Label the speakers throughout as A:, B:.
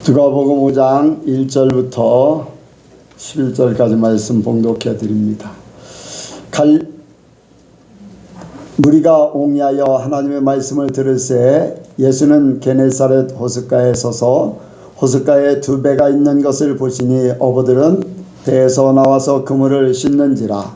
A: 누가복음 5장 1절부터 11절까지 말씀 봉독해 드립니다. 무리가 옹이하여 하나님의 말씀을 들을새 예수는 게네사렛 호숫가에 서서 호숫가에 두 배가 있는 것을 보시니 어부들은 배에서 나와서 그물을 씻는지라.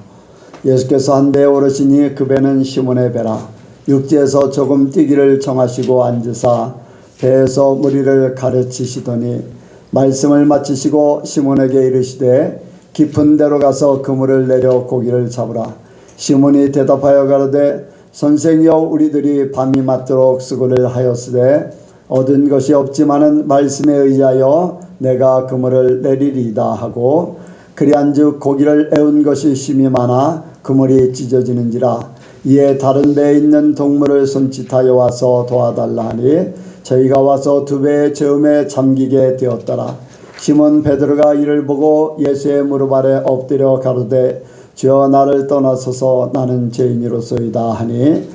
A: 예수께서 한 배에 오르시니 그 배는 시몬의 배라. 육지에서 조금 뛰기를 정하시고 앉으사 배에서 무리를 가르치시더니 말씀을 마치시고 시몬에게 이르시되 깊은 데로 가서 그물을 내려 고기를 잡으라. 시몬이 대답하여 가로되 선생이여, 우리들이 밤이 맞도록 수고를 하였으되 얻은 것이 없지만은 말씀에 의하여 내가 그물을 내리리이다 하고, 그리한즉 고기를 애운 것이 심히 많아 그물이 찢어지는지라. 이에 다른 배에 있는 동물을 손짓하여 와서 도와달라 하니 저희가 와서 두 배의 저음에 잠기게 되었더라. 시몬 베드로가 이를 보고 예수의 무릎 아래 엎드려 가로되 주여, 나를 떠나소서, 나는 죄인이로소이다 하니,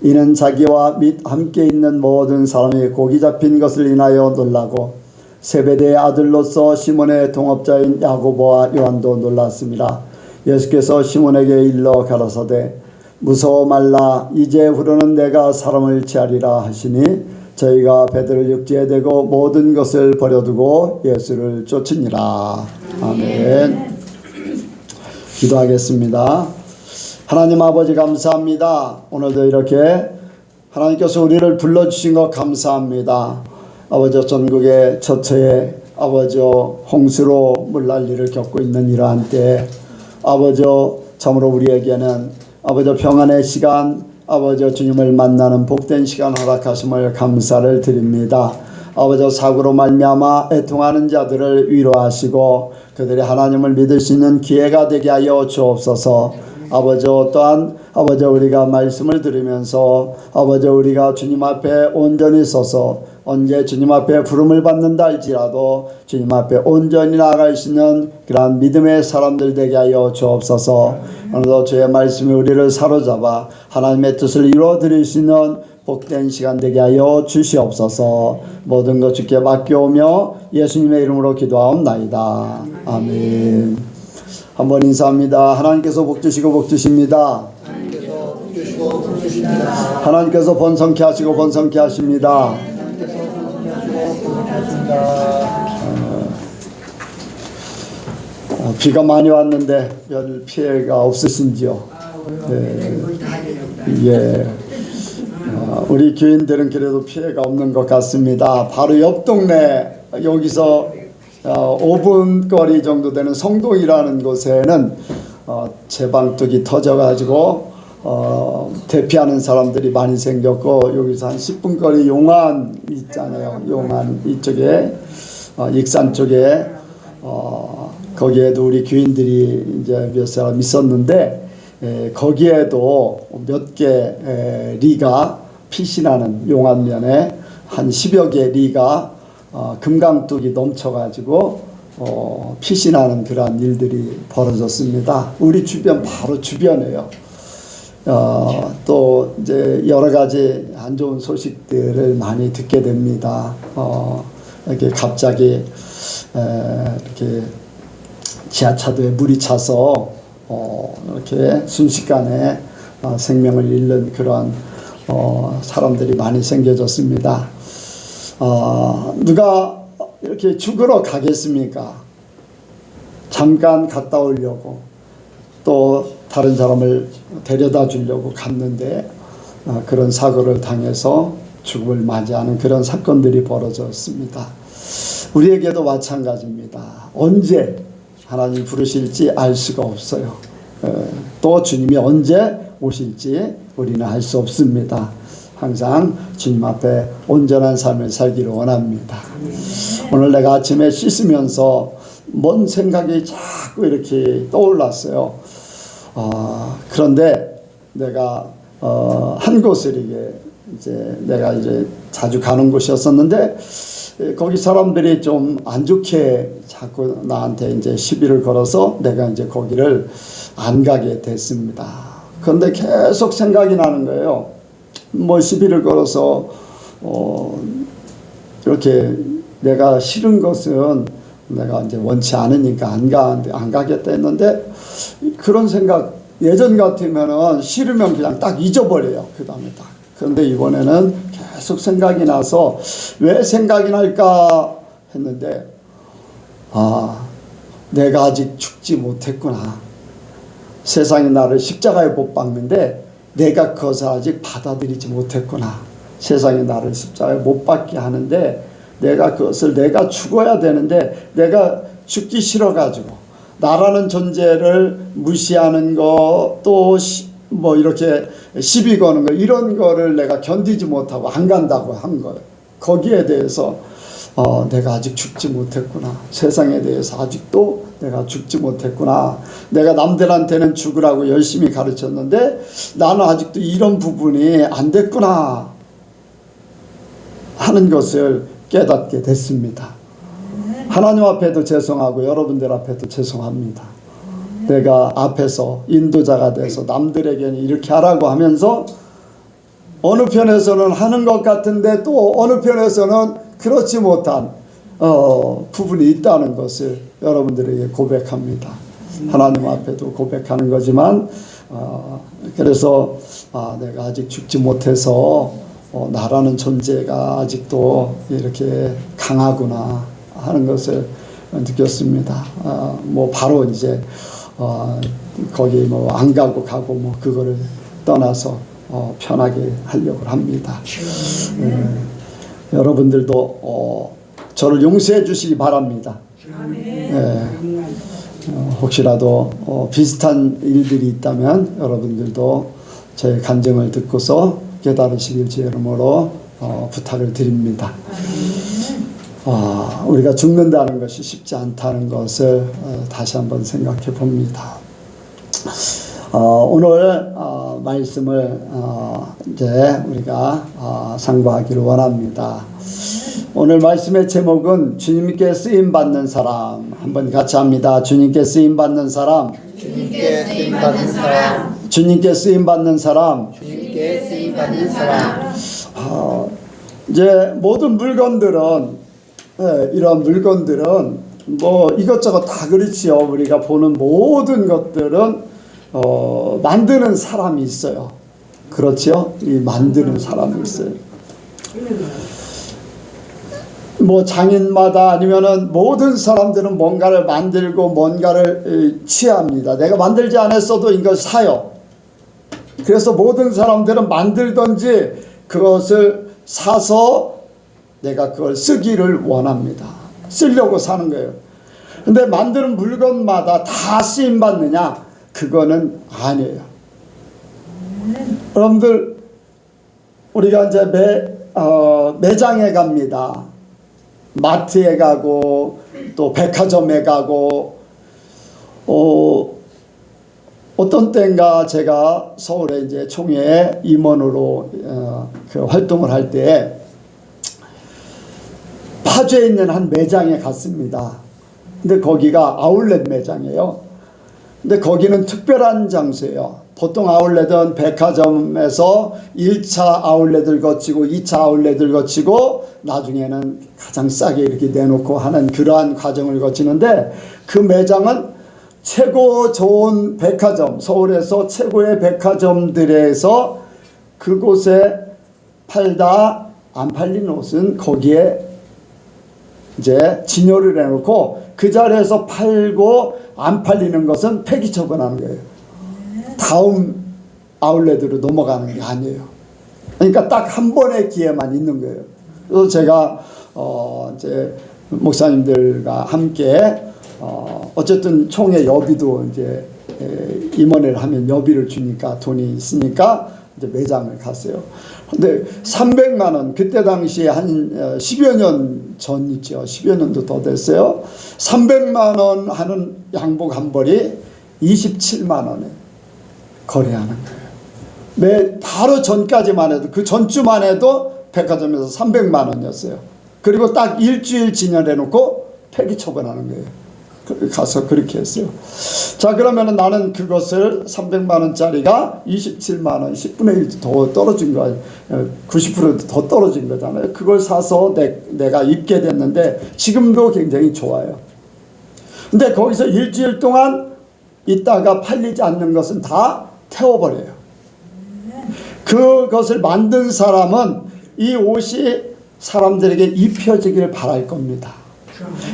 A: 이는 자기와 및 함께 있는 모든 사람이 고기 잡힌 것을 인하여 놀라고 세베대의 아들로서 시몬의 동업자인 야고보와 요한도 놀랐습니다. 예수께서 시몬에게 일러 가라사대 무서워 말라, 이제후로는 내가 사람을 취하리라 하시니 저희가 배들을 육지에 대고 모든 것을 버려두고 예수를 쫓으니라. 아멘. 기도하겠습니다. 하나님 아버지, 감사합니다. 오늘도 이렇게 하나님께서 우리를 불러주신 것 감사합니다. 아버지, 전국의 처처에 아버지 홍수로 물난리를 겪고 있는 이러한 때 아버지, 참으로 우리에게는 아버지 평안의 시간, 아버지 주님을 만나는 복된 시간 허락하심을 감사를 드립니다. 아버지, 사고로 말미암아 애통하는 자들을 위로하시고 그들이 하나님을 믿을 수 있는 기회가 되게 하여 주옵소서. 아버지, 또한 아버지 우리가 말씀을 들으면서 아버지 우리가 주님 앞에 온전히 서서 언제 주님 앞에 부름을 받는다 할지라도 주님 앞에 온전히 나아갈 수 있는 그러한 믿음의 사람들 되게 하여 주옵소서. 오늘도 주의 말씀이 우리를 사로잡아 하나님의 뜻을 이루어드릴 수 있는 복된 시간 되게 하여 주시옵소서. 모든 것 주께 맡겨오며 예수님의 이름으로 기도하옵나이다. 아멘. 한번 인사합니다. 하나님께서 복 주시고 복 주십니다. 하나님께서 번성케 하시고 번성케 하십니다. 비가 많이 왔는데 별 피해가 없으신지요? 네. 예. 우리 교인들은 그래도 피해가 없는 것 같습니다. 바로 옆 동네, 여기서 5분 거리 정도 되는 성동이라는 곳에는 제방뚝이 터져가지고 대피하는 사람들이 많이 생겼고, 여기서 한 10분 거리 용안 있잖아요. 용안 이쪽에 익산 쪽에 거기에도 우리 교인들이 이제 몇 사람 있었는데, 거기에도 몇 개 리가 피신하는 용안면에 한 10여 개 리가 금강뚝이 넘쳐가지고 피신하는 그러한 일들이 벌어졌습니다. 우리 주변, 바로 주변에요. 또 이제 여러 가지 안 좋은 소식들을 많이 듣게 됩니다. 이렇게 갑자기 이렇게 지하차도에 물이 차서 이렇게 순식간에 생명을 잃는 그러한 사람들이 많이 생겨졌습니다. 누가 이렇게 죽으러 가겠습니까? 잠깐 갔다 오려고, 또 다른 사람을 데려다 주려고 갔는데 그런 사고를 당해서 죽음을 맞이하는 그런 사건들이 벌어졌습니다. 우리에게도 마찬가지입니다. 언제 하나님 부르실지 알 수가 없어요. 또 주님이 언제 오실지 우리는 알 수 없습니다. 항상 주님 앞에 온전한 삶을 살기를 원합니다. 오늘 내가 아침에 씻으면서 뭔 생각이 자꾸 이렇게 떠올랐어요. 그런데 내가 한 곳을 내가 자주 가는 곳이었었는데, 거기 사람들이 좀 안 좋게 자꾸 나한테 이제 시비를 걸어서 내가 이제 거기를 안 가게 됐습니다. 그런데 계속 생각이 나는 거예요. 뭐 시비를 걸어서 이렇게 내가 싫은 것은 내가 이제 원치 않으니까 안 가겠다 했는데, 그런 생각 예전 같으면은 싫으면 그냥 딱 잊어버려요. 그 다음에 딱. 그런데 이번에는 계속 생각이 나서 왜 생각이 날까 했는데, 내가 아직 죽지 못했구나. 세상이 나를 십자가에 못 박는데 내가 그것을 아직 받아들이지 못했구나. 세상이 나를 십자가에 못 박게 하는데 내가 죽어야 되는데 내가 죽기 싫어가지고 나라는 존재를 무시하는 거, 또 뭐 이렇게 시비 거는 거, 이런 거를 내가 견디지 못하고 안 간다고 한 거예요. 거기에 대해서 내가 아직 죽지 못했구나. 세상에 대해서 아직도 내가 죽지 못했구나. 내가 남들한테는 죽으라고 열심히 가르쳤는데 나는 아직도 이런 부분이 안 됐구나 하는 것을 깨닫게 됐습니다. 하나님 앞에도 죄송하고 여러분들 앞에도 죄송합니다. 내가 앞에서 인도자가 돼서 남들에게는 이렇게 하라고 하면서 어느 편에서는 하는 것 같은데 또 어느 편에서는 그렇지 못한 부분이 있다는 것을 여러분들에게 고백합니다. 하나님 앞에도 고백하는 거지만, 그래서 내가 아직 죽지 못해서 나라는 존재가 아직도 이렇게 강하구나 하는 것을 느꼈습니다. 뭐 바로 이제 거기 뭐 안 가고 뭐 그거를 떠나서 편하게 하려고 합니다. 여러분들도 저를 용서해 주시기 바랍니다. 혹시라도 비슷한 일들이 있다면 여러분들도 저의 간증을 듣고서 깨달으시길 주의 이름으로 부탁을 드립니다. 우리가 죽는다는 것이 쉽지 않다는 것을 다시 한번 생각해 봅니다. 오늘 말씀을 이제 우리가 상고하기를 원합니다. 오늘 말씀의 제목은 주님께 쓰임받는 사람. 한번 같이 합니다. 주님께 쓰임받는 사람.
B: 주님께 쓰임받는 사람.
A: 주님께 쓰임받는 사람.
B: 주님께 쓰임받는 사람.
A: 이제 모든 물건들은, 이런 물건들은 뭐 이것저것 다 그렇지요. 우리가 보는 모든 것들은 만드는 사람이 있어요. 그렇죠? 이 만드는 사람이 있어요. 뭐 장인마다 아니면은 모든 사람들은 뭔가를 만들고 뭔가를 취합니다. 내가 만들지 않았어도 이걸 사요. 그래서 모든 사람들은 만들든지 그것을 사서 내가 그걸 쓰기를 원합니다. 쓰려고 사는 거예요. 근데 만드는 물건마다 다 쓰임받느냐? 그거는 아니에요. 여러분들, 우리가 이제 매장에 갑니다. 마트에 가고 또 백화점에 가고, 어떤 때인가 제가 서울에 이제 총회 임원으로 그 활동을 할 때 파주에 있는 한 매장에 갔습니다. 근데 거기가 아울렛 매장이에요. 근데 거기는 특별한 장소예요. 보통 아울렛은 백화점에서 1차 아울렛을 거치고 2차 아울렛을 거치고 나중에는 가장 싸게 이렇게 내놓고 하는 그러한 과정을 거치는데, 그 매장은 최고 좋은 백화점, 서울에서 최고의 백화점들에서 그곳에 팔다 안 팔린 옷은 거기에 이제 진열을 해놓고 그 자리에서 팔고 안 팔리는 것은 폐기 처분하는 거예요. 다음 아울렛으로 넘어가는 게 아니에요. 그러니까 딱 한 번의 기회만 있는 거예요. 그래서 제가 이제 목사님들과 함께 어쨌든 총회 여비도 이제 임원회를 하면 여비를 주니까 돈이 있으니까 이제 매장을 갔어요. 근데 300만 원, 그때 당시에 한 10여 년 전이죠. 10여 년도 더 됐어요. 300만 원 하는 양복 한 벌이 27만 원에 거래하는 거예요. 바로 전까지만 해도, 그 전주만 해도 백화점에서 300만 원이었어요. 그리고 딱 일주일 진열해 놓고 폐기 처분하는 거예요. 가서 그렇게 했어요. 자, 그러면 나는 그것을 300만 원짜리가 27만 원, 10분의 1 더 떨어진 거, 90%더 떨어진 거잖아요. 그걸 사서 내가 입게 됐는데 지금도 굉장히 좋아요. 근데 거기서 일주일 동안 있다가 팔리지 않는 것은 다 태워버려요. 그것을 만든 사람은 이 옷이 사람들에게 입혀지기를 바랄 겁니다.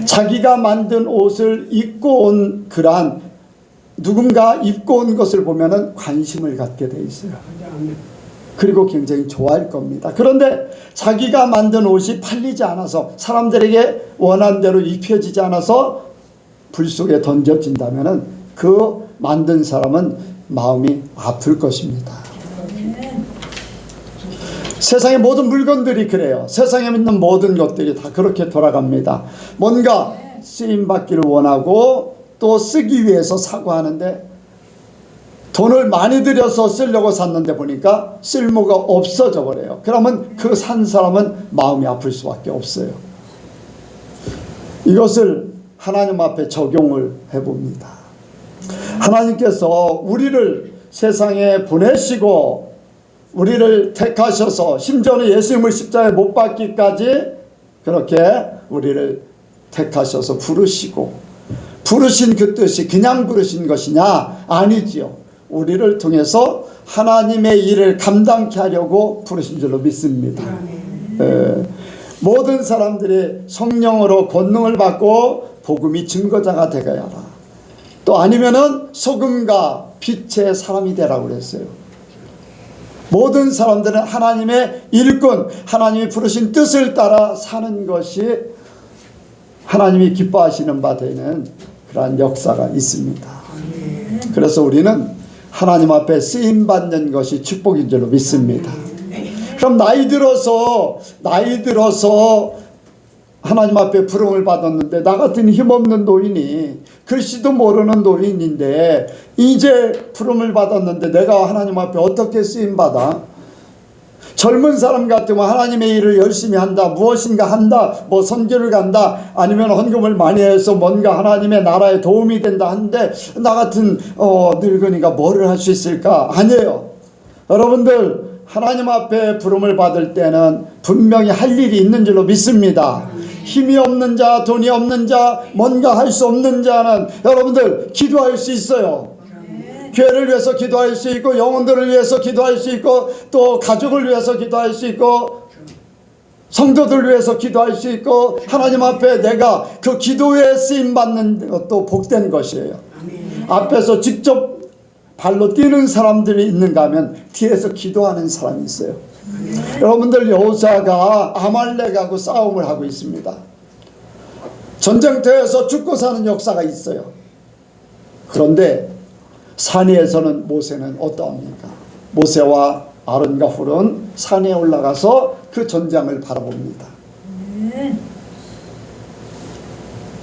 A: 자기가 만든 옷을 입고 온 그러한 누군가 입고 온 것을 보면은 관심을 갖게 돼 있어요. 그리고 굉장히 좋아할 겁니다. 그런데 자기가 만든 옷이 팔리지 않아서 사람들에게 원하는 대로 입혀지지 않아서 불 속에 던져진다면은 그 만든 사람은 마음이 아플 것입니다. 세상의 모든 물건들이 그래요. 세상에 있는 모든 것들이 다 그렇게 돌아갑니다. 뭔가 쓰임받기를 원하고 또 쓰기 위해서 사고 하는데 돈을 많이 들여서 쓰려고 샀는데 보니까 쓸모가 없어져 버려요. 그러면 그 산 사람은 마음이 아플 수밖에 없어요. 이것을 하나님 앞에 적용을 해봅니다. 하나님께서 우리를 세상에 보내시고 우리를 택하셔서 심지어는 예수님을 십자가에 못 박기까지 그렇게 우리를 택하셔서 부르시고 부르신 그 뜻이 그냥 부르신 것이냐? 아니지요. 우리를 통해서 하나님의 일을 감당케 하려고 부르신 줄로 믿습니다. 모든 사람들이 성령으로 권능을 받고 복음이 증거자가 되어야 하라. 또 아니면은 소금과 빛의 사람이 되라고 그랬어요. 모든 사람들은 하나님의 일꾼, 하나님이 부르신 뜻을 따라 사는 것이 하나님이 기뻐하시는 바 되는 그러한 역사가 있습니다. 그래서 우리는 하나님 앞에 쓰임받는 것이 축복인 줄로 믿습니다. 그럼 나이 들어서 하나님 앞에 부름을 받았는데 나 같은 힘없는 노인이 글씨도 모르는 노인인데 이제 부름을 받았는데 내가 하나님 앞에 어떻게 쓰임받아? 젊은 사람 같으면 하나님의 일을 열심히 한다, 무엇인가 한다, 뭐 선교를 간다, 아니면 헌금을 많이 해서 뭔가 하나님의 나라에 도움이 된다 하는데 나 같은 늙은이가 뭐를 할 수 있을까? 아니에요. 여러분들 하나님 앞에 부름을 받을 때는 분명히 할 일이 있는 줄로 믿습니다. 힘이 없는 자, 돈이 없는 자, 뭔가 할 수 없는 자는 여러분들 기도할 수 있어요. 교회를 위해서 기도할 수 있고 영혼들을 위해서 기도할 수 있고 또 가족을 위해서 기도할 수 있고 성도들을 위해서 기도할 수 있고 하나님 앞에 내가 그 기도에 쓰임받는 것도 복된 것이에요. 앞에서 직접 발로 뛰는 사람들이 있는가 하면 뒤에서 기도하는 사람이 있어요. 여러분들 여호수아가 아말렉하고 싸움을 하고 있습니다. 전쟁터에서 죽고 사는 역사가 있어요. 그런데 산 위에서는 모세는 어떠합니까? 모세와 아론과 훌은 산에 올라가서 그 전장을 바라봅니다.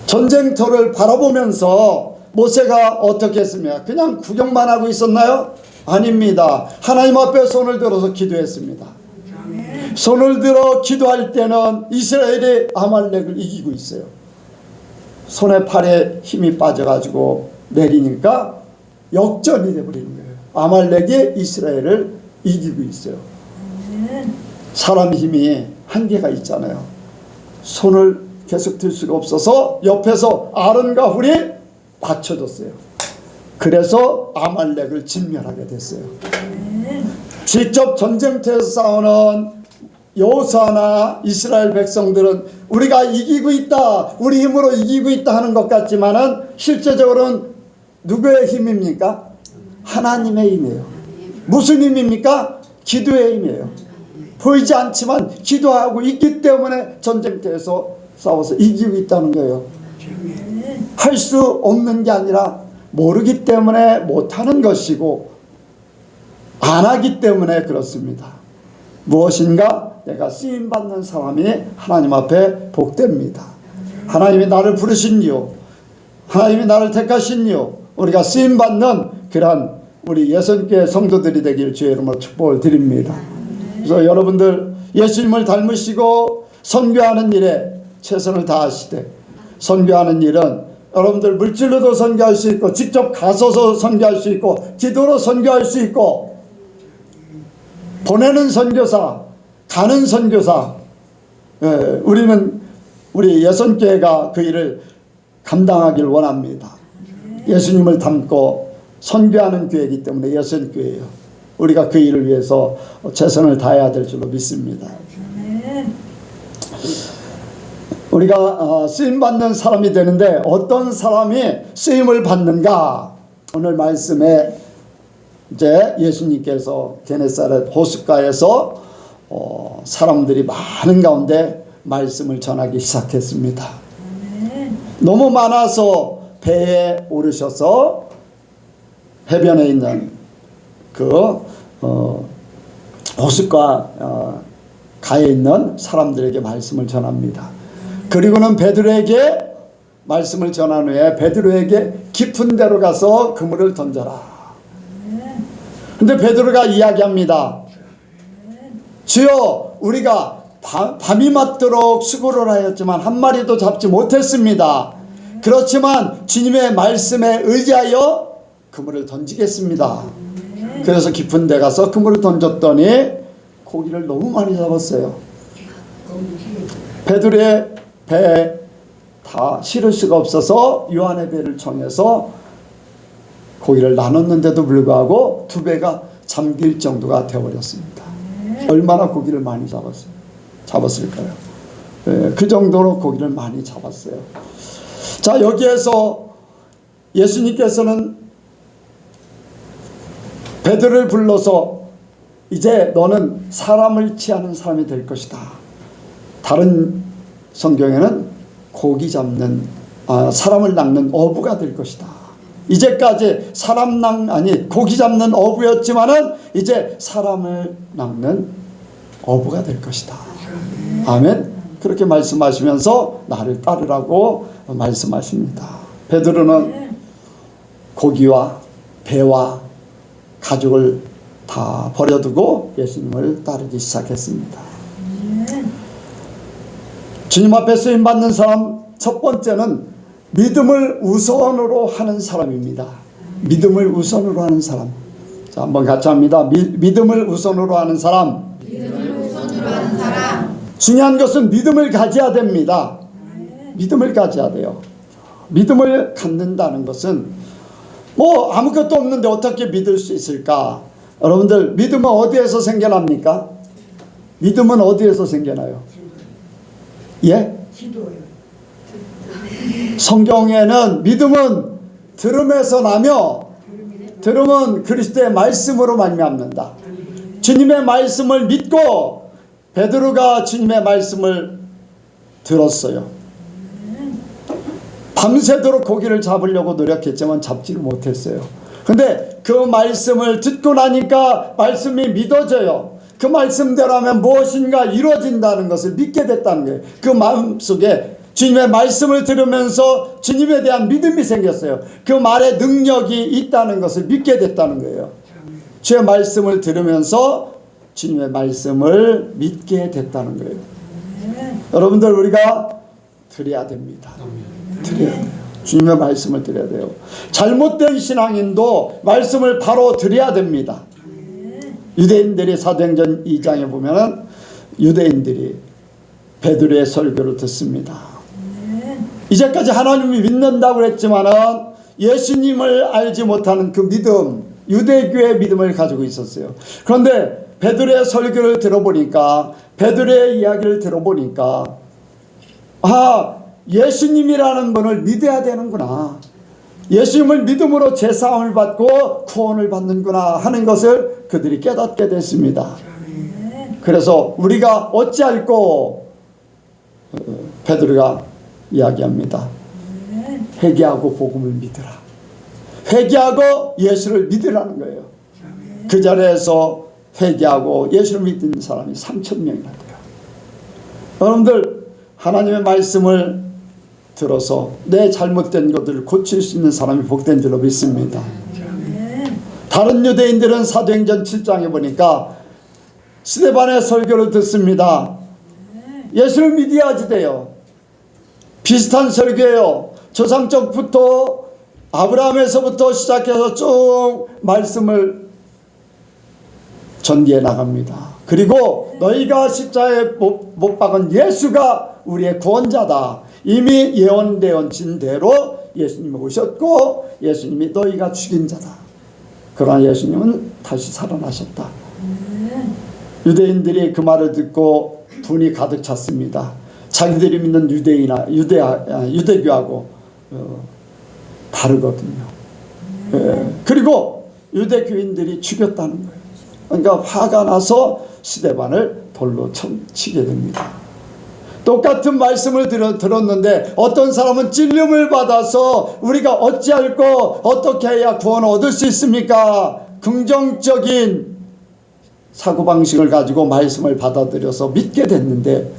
A: 전쟁터를 바라보면서 모세가 어떻게 했습니까? 그냥 구경만 하고 있었나요? 아닙니다. 하나님 앞에 손을 들어서 기도했습니다. 손을 들어 기도할 때는 이스라엘이 아말렉을 이기고 있어요. 손에 팔에 힘이 빠져가지고 내리니까 역전이 되어버리는 거예요. 아말렉이 이스라엘을 이기고 있어요. 사람 힘이 한계가 있잖아요. 손을 계속 들 수가 없어서 옆에서 아론과 훌이 받쳐줬어요. 그래서 아말렉을 진멸하게 됐어요. 직접 전쟁터에서 싸우는 여호수아나 이스라엘 백성들은 우리가 이기고 있다, 우리 힘으로 이기고 있다 하는 것 같지만은 실제적으로는 누구의 힘입니까? 하나님의 힘이에요. 무슨 힘입니까? 기도의 힘이에요. 보이지 않지만 기도하고 있기 때문에 전쟁터에서 싸워서 이기고 있다는 거예요. 할 수 없는 게 아니라 모르기 때문에 못하는 것이고 안 하기 때문에 그렇습니다. 무엇인가 내가 쓰임받는 사람이 하나님 앞에 복됩니다. 하나님이 나를 부르신 이유, 하나님이 나를 택하신 이유, 우리가 쓰임받는 그러한 우리 예선교회 성도들이 되길 주의 이름으로 축복을 드립니다. 그래서 여러분들 예수님을 닮으시고 선교하는 일에 최선을 다하시되, 선교하는 일은 여러분들 물질로도 선교할 수 있고 직접 가서서 선교할 수 있고 기도로 선교할 수 있고 보내는 선교사, 가는 선교사. 우리는 우리 예선교회가 그 일을 감당하길 원합니다. 예수님을 담고 선교하는 교회이기 때문에 예선교회예요. 우리가 그 일을 위해서 최선을 다해야 될 줄로 믿습니다. 우리가 쓰임받는 사람이 되는데 어떤 사람이 쓰임을 받는가? 오늘 말씀에 이제 예수님께서 게네사렛 호숫가에서 사람들이 많은 가운데 말씀을 전하기 시작했습니다. 너무 많아서 배에 오르셔서 해변에 있는 그 호숫가 가에 있는 사람들에게 말씀을 전합니다. 그리고는 베드로에게 말씀을 전한 후에 베드로에게 깊은 데로 가서 그물을 던져라. 근데 베드로가 이야기합니다. 주여, 우리가 밤이 맞도록 수고를 하였지만 한 마리도 잡지 못했습니다. 그렇지만 주님의 말씀에 의지하여 그물을 던지겠습니다. 그래서 깊은 데 가서 그물을 던졌더니 고기를 너무 많이 잡았어요. 베드로의 배에 다 실을 수가 없어서 요한의 배를 청해서 고기를 나눴는데도 불구하고 두 배가 잠길 정도가 되어버렸습니다. 얼마나 고기를 많이 잡았을까요? 그 정도로 고기를 많이 잡았어요. 자, 여기에서 예수님께서는 베드로를 불러서 이제 너는 사람을 취하는 사람이 될 것이다. 다른 성경에는 고기 잡는 사람을 낚는 어부가 될 것이다. 이제까지 고기 잡는 어부였지만은 이제 사람을 낚는 어부가 될 것이다. 아멘. 그렇게 말씀하시면서 나를 따르라고 말씀하십니다. 베드로는 고기와 배와 가족을 다 버려두고 예수님을 따르기 시작했습니다. 주님 앞에 쓰임받는 사람 첫 번째는 믿음을 우선으로 하는 사람입니다. 믿음을 우선으로 하는 사람. 자, 한번 같이 합니다. 믿음을 우선으로 하는 사람. 중요한 것은 믿음을 가져야 됩니다. 믿음을 가져야 돼요. 믿음을 갖는다는 것은 뭐 아무것도 없는데 어떻게 믿을 수 있을까? 여러분들, 믿음은 어디에서 생겨납니까? 믿음은 어디에서 생겨나요? 예? 성경에는 믿음은 들음에서 나며 들음은 그리스도의 말씀으로 말미암는다. 주님의 말씀을 믿고 베드로가 주님의 말씀을 들었어요. 밤새도록 고기를 잡으려고 노력했지만 잡지를 못했어요. 근데 그 말씀을 듣고 나니까 말씀이 믿어져요. 그 말씀대로 하면 무엇인가 이루어진다는 것을 믿게 됐다는 거예요. 그 마음속에 주님의 말씀을 들으면서 주님에 대한 믿음이 생겼어요. 그 말에 능력이 있다는 것을 믿게 됐다는 거예요. 주의 말씀을 들으면서 주님의 말씀을 믿게 됐다는 거예요. 여러분들, 우리가 드려야 됩니다. 드려야 돼요. 주님의 말씀을 드려야 돼요. 잘못된 신앙인도 말씀을 바로 드려야 됩니다. 유대인들이 사도행전 2장에 보면은 유대인들이 베드로의 설교를 듣습니다. 이제까지 하나님을 믿는다고 했지만은 예수님을 알지 못하는 그 믿음, 유대교의 믿음을 가지고 있었어요. 그런데 베드로의 설교를 들어보니까, 베드로의 이야기를 들어보니까, 예수님이라는 분을 믿어야 되는구나, 예수님을 믿음으로 제사함을 받고 구원을 받는구나 하는 것을 그들이 깨닫게 됐습니다. 그래서 우리가 어찌할꼬? 베드로가 이야기합니다. 회개하고 복음을 믿으라. 회개하고 예수를 믿으라는 거예요. 그 자리에서 회개하고 예수를 믿는 사람이 3,000명이나 돼요. 여러분들, 하나님의 말씀을 들어서 내 잘못된 것들을 고칠 수 있는 사람이 복된 줄로 믿습니다. 다른 유대인들은 사도행전 7장에 보니까 스데반의 설교를 듣습니다. 예수를 믿어야지 돼요. 비슷한 설교예요. 조상적부터 아브라함에서부터 시작해서 쭉 말씀을 전개해 나갑니다. 그리고 너희가 십자가에 못 박은 예수가 우리의 구원자다. 이미 예언되어진 대로 예수님이 오셨고 예수님이 너희가 죽인 자다. 그러나 예수님은 다시 살아나셨다. 유대인들이 그 말을 듣고 분이 가득 찼습니다. 자기들이 믿는 유대교하고 다르거든요. 그리고 유대교인들이 죽였다는 거예요. 그러니까 화가 나서 스데반을 돌로 치게 됩니다. 똑같은 말씀을 들었는데 어떤 사람은 찔림을 받아서 우리가 어찌할꼬 어떻게 해야 구원을 얻을 수 있습니까? 긍정적인 사고방식을 가지고 말씀을 받아들여서 믿게 됐는데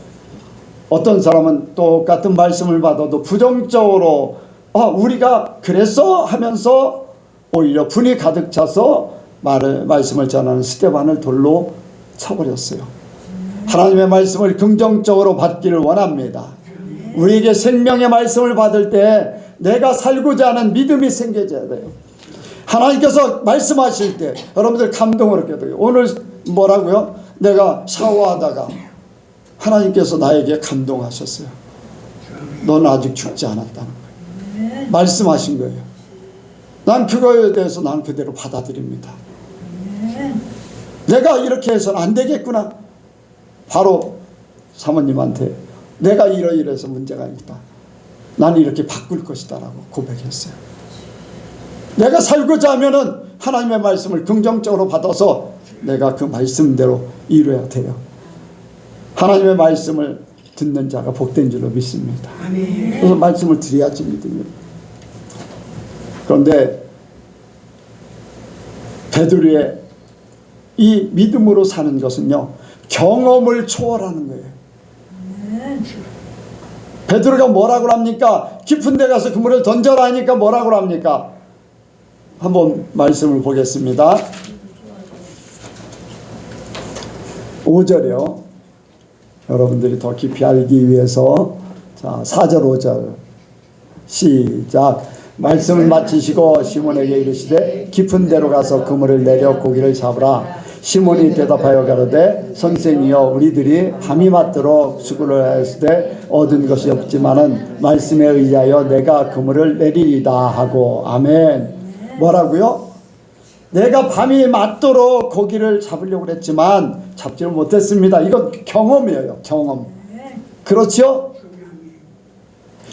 A: 어떤 사람은 똑같은 말씀을 받아도 부정적으로 우리가 그랬어 하면서 오히려 분이 가득 차서 말씀을 전하는 스데반을 돌로 쳐버렸어요. 하나님의 말씀을 긍정적으로 받기를 원합니다. 우리에게 생명의 말씀을 받을 때 내가 살고자 하는 믿음이 생겨져야 돼요. 하나님께서 말씀하실 때 여러분들 감동을 얻게 돼요. 오늘 뭐라고요? 내가 샤워하다가 하나님께서 나에게 감동하셨어요. 너는 아직 죽지 않았다는 거예요. 말씀하신 거예요. 난 그거에 대해서 난 그대로 받아들입니다. 내가 이렇게 해서는 안 되겠구나. 바로 사모님한테 내가 이러이러해서 문제가 있다. 나는 이렇게 바꿀 것이다 라고 고백했어요. 내가 살고자 하면은 하나님의 말씀을 긍정적으로 받아서 내가 그 말씀대로 이루어야 돼요. 하나님의 말씀을 듣는 자가 복된 줄로 믿습니다. 그래서 말씀을 드려야지 믿음이. 그런데 베드로의 이 믿음으로 사는 것은요, 경험을 초월하는 거예요. 베드로가 뭐라고 합니까? 깊은 데 가서 그물을 던져라 하니까 뭐라고 합니까? 한번 말씀을 보겠습니다. 5절이요. 여러분들이 더 깊이 알기 위해서 자 4절 5절 시작. 말씀을 마치시고 시몬에게 이르시되 깊은 데로 가서 그물을 내려 고기를 잡으라. 시몬이 대답하여 가로되 선생이여 우리들이 밤이 맞도록 수고를 하였으되 얻은 것이 없지만은 말씀에 의하여 내가 그물을 내리리다 하고. 아멘. 뭐라고요? 내가 밤이 맞도록 고기를 잡으려고 했지만 잡지를 못했습니다. 이건 경험이에요. 경험. 그렇죠?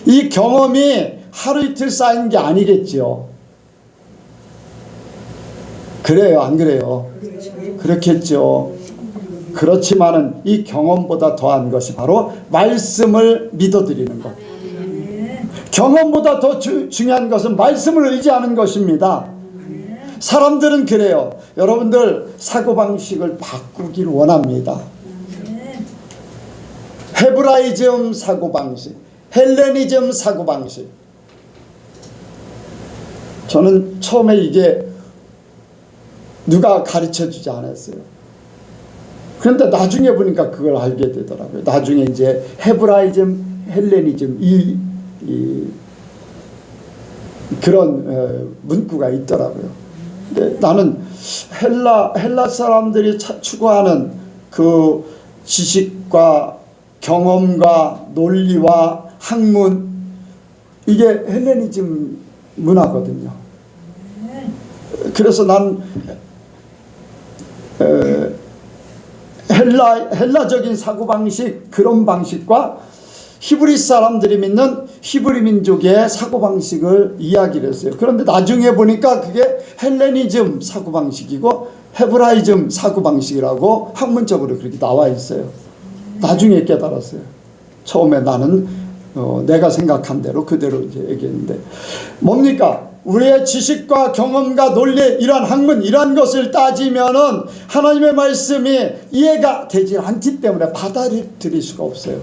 A: 이 경험이 하루 이틀 쌓인 게 아니겠죠. 그래요? 안 그래요? 그렇겠죠. 그렇지만은 이 경험보다 더한 것이 바로 말씀을 믿어드리는 것. 경험보다 더 중요한 것은 말씀을 의지하는 것입니다. 사람들은 그래요. 여러분들 사고방식을 바꾸길 원합니다. 헤브라이즘 사고방식, 헬레니즘 사고방식. 저는 처음에 이게 누가 가르쳐주지 않았어요. 그런데 나중에 보니까 그걸 알게 되더라고요. 나중에 이제 헤브라이즘, 헬레니즘 그런 문구가 있더라고요. 근데 나는 헬라 사람들이 추구하는 그 지식과 경험과 논리와 학문, 이게 헬레니즘 문화거든요. 그래서 난 헬라적인 사고방식, 그런 방식과 히브리 사람들이 믿는 히브리 민족의 사고방식을 이야기를 했어요. 그런데 나중에 보니까 그게 헬레니즘 사고방식이고 헤브라이즘 사고방식이라고 학문적으로 그렇게 나와 있어요. 나중에 깨달았어요. 처음에 나는 내가 생각한 대로 그대로 이제 얘기했는데, 뭡니까? 우리의 지식과 경험과 논리, 이러한 학문, 이러한 것을 따지면은 하나님의 말씀이 이해가 되지 않기 때문에 받아들일 수가 없어요.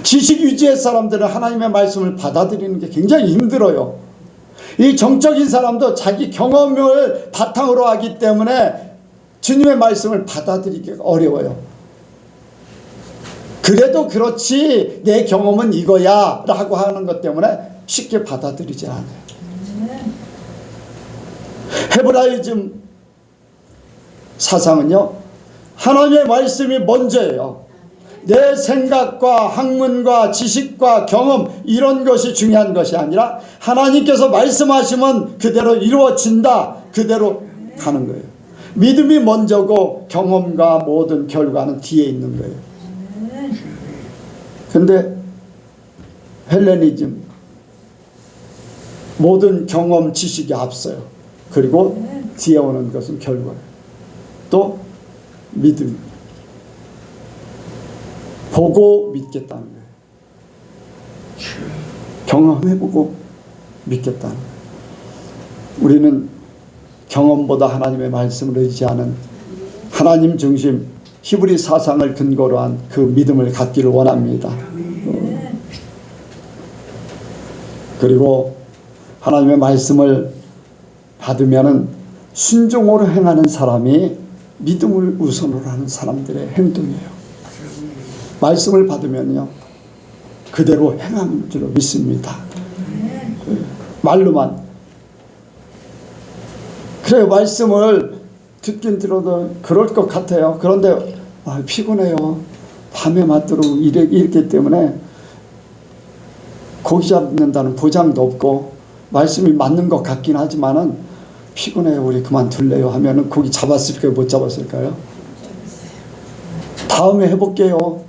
A: 지식 위주의 사람들은 하나님의 말씀을 받아들이는 게 굉장히 힘들어요. 이 정적인 사람도 자기 경험을 바탕으로 하기 때문에 주님의 말씀을 받아들이기가 어려워요. 그래도 그렇지 내 경험은 이거야 라고 하는 것 때문에 쉽게 받아들이지 않아요. 헤브라이즘 사상은요, 하나님의 말씀이 먼저예요. 내 생각과 학문과 지식과 경험 이런 것이 중요한 것이 아니라 하나님께서 말씀하시면 그대로 이루어진다, 그대로 가는 거예요. 믿음이 먼저고 경험과 모든 결과는 뒤에 있는 거예요. 근데 헬레니즘 모든 경험 지식이 앞서요. 그리고 뒤에 오는 것은 결과예요. 또 믿음, 보고 믿겠다는 거예요. 경험해보고 믿겠다는 거예요. 우리는 경험보다 하나님의 말씀을 의지하는 하나님 중심 히브리 사상을 근거로 한 그 믿음을 갖기를 원합니다. 그리고 하나님의 말씀을 받으면은 순종으로 행하는 사람이 믿음을 우선으로 하는 사람들의 행동이에요. 말씀을 받으면요, 그대로 행하는 줄로 믿습니다. 말로만. 그래요. 말씀을 듣긴 들어도 그럴 것 같아요. 그런데 피곤해요. 밤에 맞도록 일했기 때문에 고기 잡는다는 보장도 없고 말씀이 맞는 것 같긴 하지만은 피곤해요. 우리 그만둘래요 하면은 고기 잡았을까요? 못 잡았을까요? 다음에 해볼게요.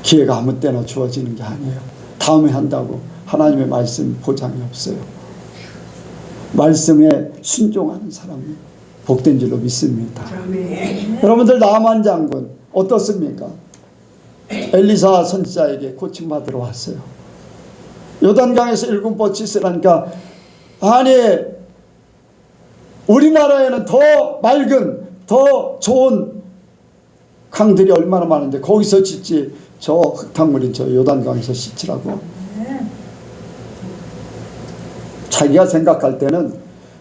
A: 기회가 아무 때나 주어지는 게 아니에요. 다음에 한다고 하나님의 말씀 보장이 없어요. 말씀에 순종하는 사람이 복된 줄로 믿습니다. 여러분들, 나만 장군 어떻습니까? 엘리사 선지자에게 고침받으러 왔어요. 요단강에서 7번 씻으라니까, 아니 우리나라에는 더 맑은 더 좋은 강들이 얼마나 많은데 거기서 씻지 저 흙탕물인 저 요단강에서 씻으라고. 자기가 생각할 때는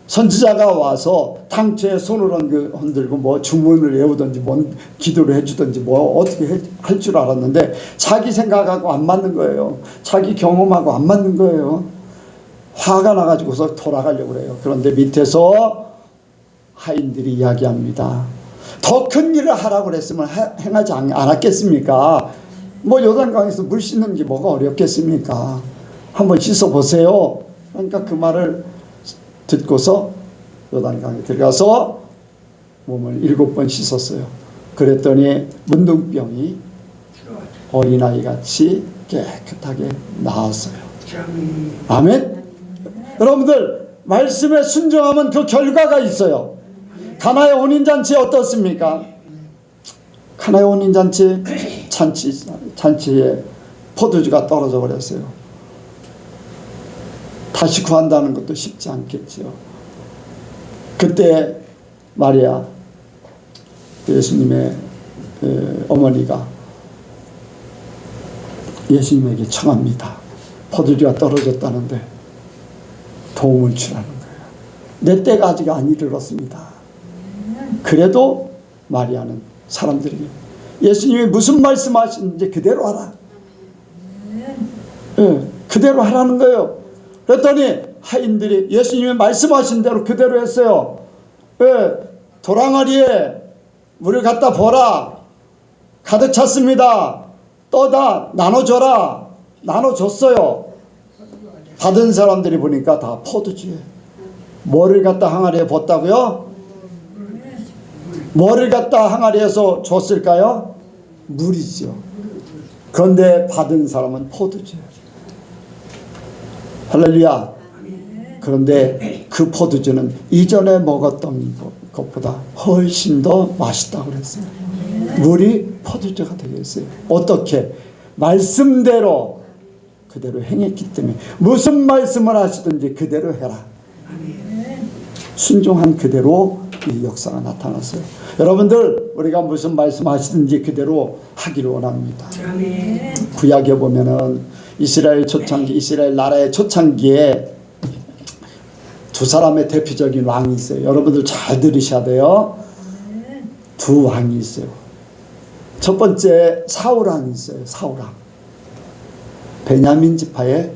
A: 선지자가 와서 당초에 손을 흔들고 뭐 주문을 외우든지 뭔 기도를 해주든지 뭐 어떻게 할 줄 알았는데 자기 생각하고 안 맞는 거예요. 자기 경험하고 안 맞는 거예요. 화가 나가지고서 돌아가려고 그래요. 그런데 밑에서 하인들이 이야기합니다. 더 큰 일을 하라고 그랬으면 행하지 않았겠습니까? 뭐 요단강에서 물 씻는 게 뭐가 어렵겠습니까? 한번 씻어보세요. 그러니까 그 말을 듣고서 요단강에 들어가서 몸을 7번 씻었어요. 그랬더니 문둥병이 어린아이같이 깨끗하게 나았어요. 아멘. 여러분들, 말씀에 순종하면 그 결과가 있어요. 가나의 혼인잔치 어떻습니까? 가나의 혼인잔치 잔치에 포도주가 떨어져 버렸어요. 다시 구한다는 것도 쉽지 않겠죠. 그때 마리아, 예수님의 어머니가 예수님에게 청합니다. 포도주가 떨어졌다는데 도움을 주라는 거예요. 내 때가 아직 안 이르렀습니다. 그래도 마리아는 사람들에게 예수님이 무슨 말씀하시는지 그대로 하라. 그대로 하라는 거예요. 그랬더니 하인들이 예수님이 말씀하신 대로 그대로 했어요. 도랑아리에 물을 갖다 보라. 가득 찼습니다. 떠다 나눠줘라. 나눠줬어요. 받은 사람들이 보니까 다 포도주에 뭐를 갖다 항아리에 붓다고요? 뭐를 갖다 항아리에서 줬을까요? 물이죠. 그런데 받은 사람은 포도주예요. 할렐루야. 그런데 그 포도주는 이전에 먹었던 것보다 훨씬 더 맛있다고 그랬어요. 물이 포도주가 되겠어요. 어떻게? 말씀대로 그대로 행했기 때문에. 무슨 말씀을 하시든지 그대로 해라. 순종한 그대로 이 역사가 나타났어요. 여러분들, 우리가 무슨 말씀하시든지 그대로 하기를 원합니다. 구약에 보면은 이스라엘 초창기, 이스라엘 나라의 초창기에 두 사람의 대표적인 왕이 있어요. 여러분들 잘 들으셔야 돼요. 두 왕이 있어요. 첫 번째 사울왕이 있어요. 사울왕. 베냐민 지파에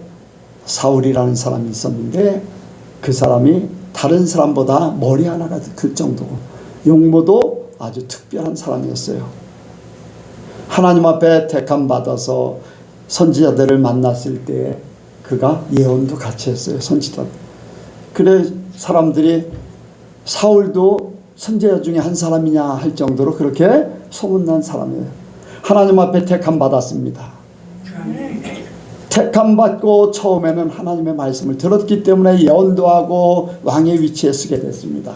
A: 사울이라는 사람이 있었는데 그 사람이 다른 사람보다 머리 하나가 클 정도고 용모도 아주 특별한 사람이었어요. 하나님 앞에 택함 받아서 선지자들을 만났을 때 그가 예언도 같이 했어요. 선지자. 그래 사람들이 사울도 선지자 중에 한 사람이냐 할 정도로 그렇게 소문난 사람이에요. 하나님 앞에 택함 받았습니다. 택함 받고 처음에는 하나님의 말씀을 들었기 때문에 예언도 하고 왕의 위치에 서게 됐습니다.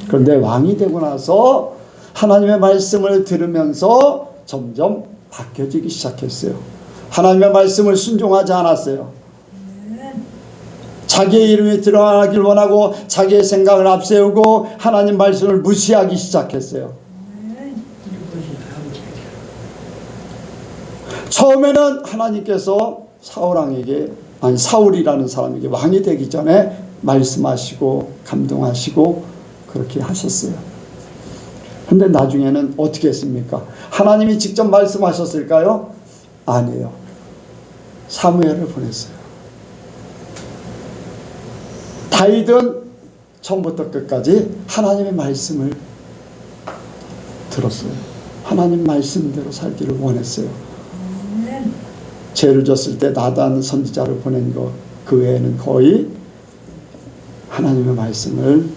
A: 그런데 왕이 되고 나서 하나님의 말씀을 들으면서 점점 바뀌어지기 시작했어요. 하나님의 말씀을 순종하지 않았어요. 자기의 이름이 드러나길 원하고 자기의 생각을 앞세우고 하나님 말씀을 무시하기 시작했어요. 처음에는 하나님께서 사울이라는 사람에게 왕이 되기 전에 말씀하시고 감동하시고 그렇게 하셨어요. 근데 나중에는 어떻게 했습니까? 하나님이 직접 말씀하셨을까요? 아니에요. 사무엘을 보냈어요. 다윗은 처음부터 끝까지 하나님의 말씀을 들었어요. 하나님 말씀대로 살기를 원했어요. 죄를 졌을 때 나단 선지자를 보낸 것 그 외에는 거의 하나님의 말씀을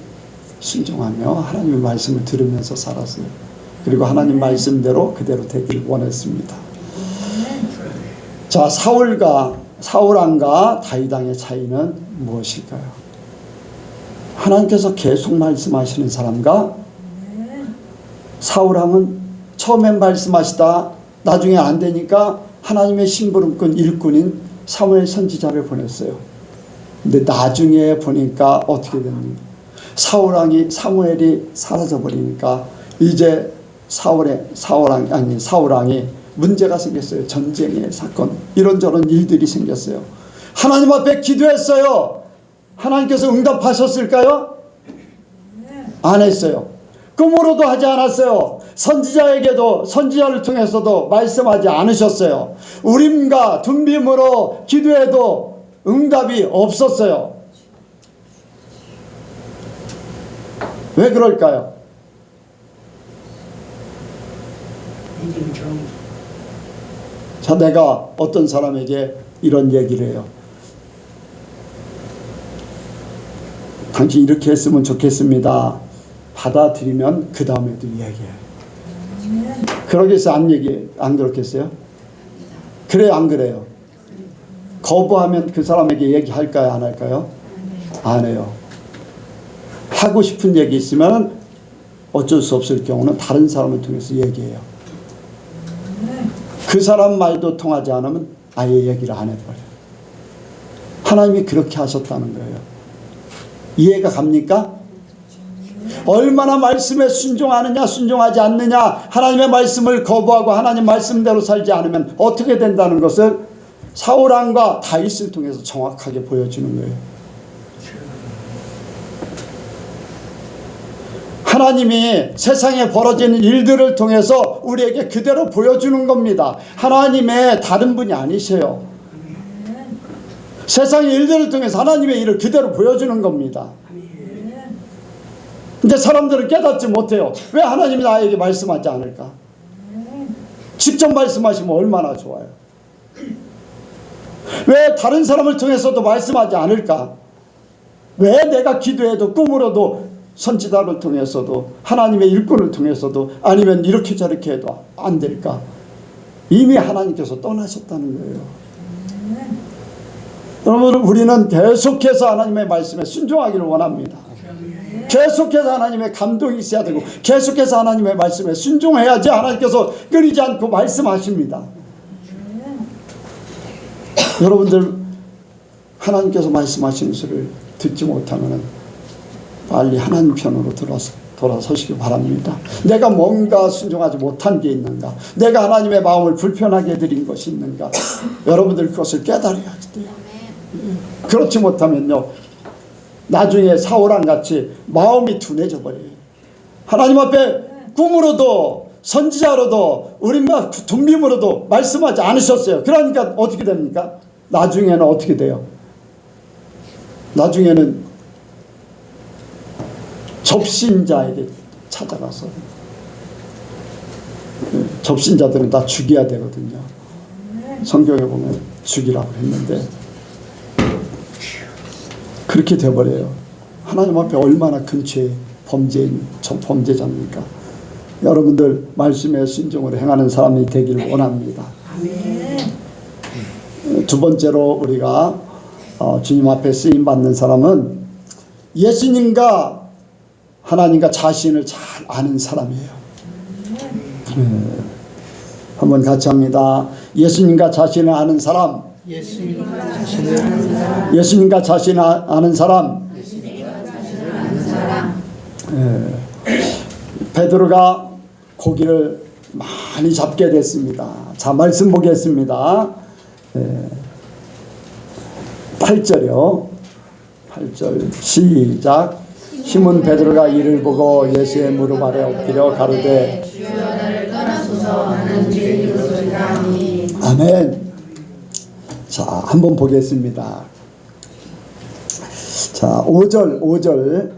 A: 순종하며 하나님의 말씀을 들으면서 살았어요. 그리고 하나님 말씀대로 그대로 되기를 원했습니다. 자, 사울왕과 다윗왕의 차이는 무엇일까요? 하나님께서 계속 말씀하시는 사람과 사울왕은 처음엔 말씀하시다 나중에 안 되니까 하나님의 심부름꾼 일꾼인 사무엘 선지자를 보냈어요. 근데 나중에 보니까 어떻게 됐는가? 사무엘이 사라져버리니까 이제 사울왕이 문제가 생겼어요. 전쟁의 사건, 이런저런 일들이 생겼어요. 하나님 앞에 기도했어요. 하나님께서 응답하셨을까요? 안 했어요. 꿈으로도 하지 않았어요. 선지자를 통해서도 말씀하지 않으셨어요. 우림과 둠빔으로 기도해도 응답이 없었어요. 왜 그럴까요? 자, 내가 어떤 사람에게 이런 얘기를 해요. 당신 이렇게 했으면 좋겠습니다. 받아들이면 그 다음에도 얘기해요. 그러겠어요? 안 그렇겠어요? 그래요? 안 그래요? 거부하면 그 사람에게 얘기할까요? 안 할까요? 안 해요. 하고 싶은 얘기 있으면 어쩔 수 없을 경우는 다른 사람을 통해서 얘기해요. 그 사람 말도 통하지 않으면 아예 얘기를 안 해버려요. 하나님이 그렇게 하셨다는 거예요. 이해가 갑니까? 얼마나 말씀에 순종하느냐 순종하지 않느냐, 하나님의 말씀을 거부하고 하나님 말씀대로 살지 않으면 어떻게 된다는 것을 사울왕과 다윗을 통해서 정확하게 보여주는 거예요. 하나님이 세상에 벌어지는 일들을 통해서 우리에게 그대로 보여주는 겁니다. 하나님의 다른 분이 아니세요. 세상의 일들을 통해서 하나님의 일을 그대로 보여주는 겁니다. 근데 사람들은 깨닫지 못해요. 왜 하나님이 나에게 말씀하지 않을까? 직접 말씀하시면 얼마나 좋아요. 왜 다른 사람을 통해서도 말씀하지 않을까? 왜 내가 기도해도 꿈으로도 선지자를 통해서도 하나님의 일꾼을 통해서도 아니면 이렇게 저렇게 해도 안 될까? 이미 하나님께서 떠나셨다는 거예요. 여러분, 우리는 계속해서 하나님의 말씀에 순종하기를 원합니다. 계속해서 하나님의 감동이 있어야 되고 계속해서 하나님의 말씀에 순종해야지 하나님께서 끊이지 않고 말씀하십니다. 여러분들, 하나님께서 말씀하시는 소리를 듣지 못하면 빨리 하나님 편으로 돌아서시기 바랍니다. 내가 뭔가 순종하지 못한 게 있는가? 내가 하나님의 마음을 불편하게 드린 것이 있는가? 여러분들 그것을 깨달아야 돼요. 그렇지 못하면요, 나중에 사울왕 같이 마음이 둔해져 버려요. 하나님 앞에 꿈으로도 선지자로도 우리 막 둔빔으로도 말씀하지 않으셨어요. 그러니까 어떻게 됩니까? 나중에는 어떻게 돼요? 나중에는 접신자에게 찾아가서, 접신자들은 다 죽여야 되거든요. 성경에 보면 죽이라고 했는데 그렇게 돼버려요. 하나님 앞에 얼마나 큰 죄, 범죄자입니까? 여러분들 말씀에 순종으로 행하는 사람이 되기를 원합니다. 두 번째로 우리가 주님 앞에 쓰임 받는 사람은 예수님과 하나님과 자신을 잘 아는 사람이에요. 한번 같이 합니다. 예수님과 자신을 아는 사람. 예수님과 자신을 아는 사람. 베드로가 고기를 많이 잡게 됐습니다. 자, 말씀 보겠습니다. 8절이요. 8절 시작. 시몬 베드로가 이를 보고 예수의 무릎 아래 엎드려 가로되 아멘. 자, 한번 보겠습니다. 자, 5절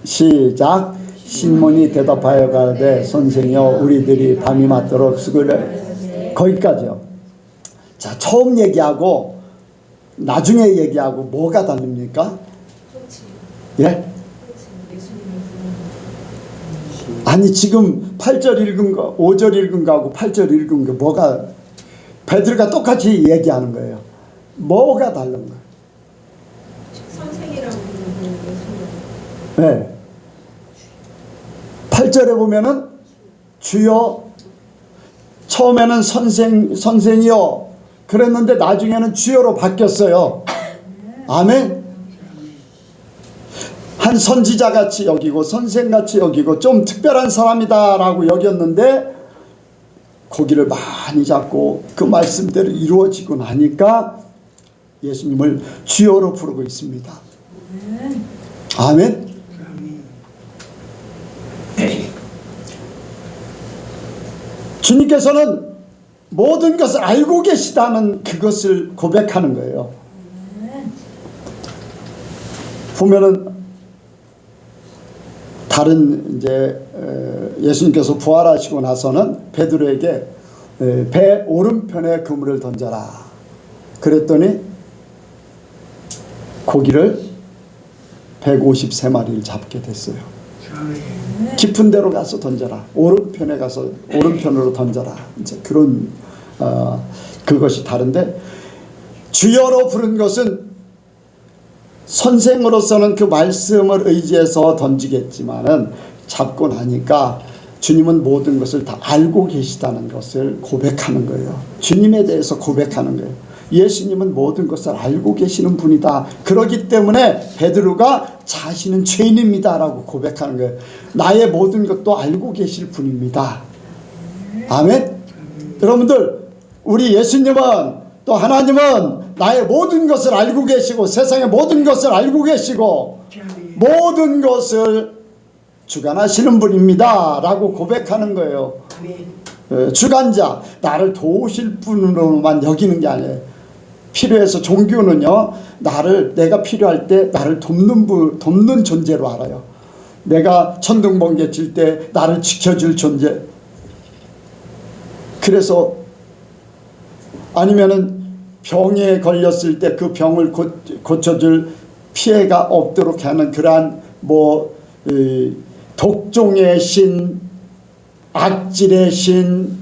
A: 시작. 시몬이 대답하여 가로되 선생이여 우리들이 밤이 맞도록 수고를. 거기까지요. 자, 처음 얘기하고 나중에 얘기하고 뭐가 다릅니까? 예? 아니 지금 8절 읽은 거 5절 읽은 거하고 8절 읽은 거 뭐가, 베드로가 똑같이 얘기하는 거예요. 뭐가 다른 거예요?
C: 선생이라고 부르는
A: 네. 8절에 보면은 주여, 처음에는 선생이요 그랬는데 나중에는 주여로 바뀌었어요. 아멘. 한 선지자같이 여기고 선생같이 여기고 좀 특별한 사람이다라고 여겼는데 고기를 많이 잡고 그 말씀대로 이루어지고 나니까 예수님을 주여로 부르고 있습니다. 아멘. 주님께서는 모든 것을 알고 계시다는 그것을 고백하는 거예요. 보면은 다른 이제 예수님께서 부활하시고 나서는 베드로에게 배 오른편에 그물을 던져라 그랬더니 고기를 153마리를 잡게 됐어요. 깊은 데로 가서 던져라. 오른편에 가서 오른편으로 던져라. 이제 그런 그것이 다른데, 주여로 부른 것은 선생으로서는 그 말씀을 의지해서 던지겠지만은 잡고 나니까 주님은 모든 것을 다 알고 계시다는 것을 고백하는 거예요. 주님에 대해서 고백하는 거예요. 예수님은 모든 것을 알고 계시는 분이다. 그렇기 때문에 베드로가 자신은 죄인입니다 라고 고백하는 거예요. 나의 모든 것도 알고 계실 분입니다. 아멘. 여러분들, 우리 예수님은 또 하나님은 나의 모든 것을 알고 계시고 세상의 모든 것을 알고 계시고 모든 것을 주관하시는 분입니다 라고 고백하는 거예요. 주관자, 나를 도우실 분으로만 여기는 게 아니에요. 필요해서 종교는요, 내가 필요할 때 나를 돕는 존재로 알아요. 내가 천둥번개 칠 때 나를 지켜줄 존재. 그래서 아니면은 병에 걸렸을 때 그 병을 고쳐줄, 피해가 없도록 하는 그러한 독종의 신, 악질의 신,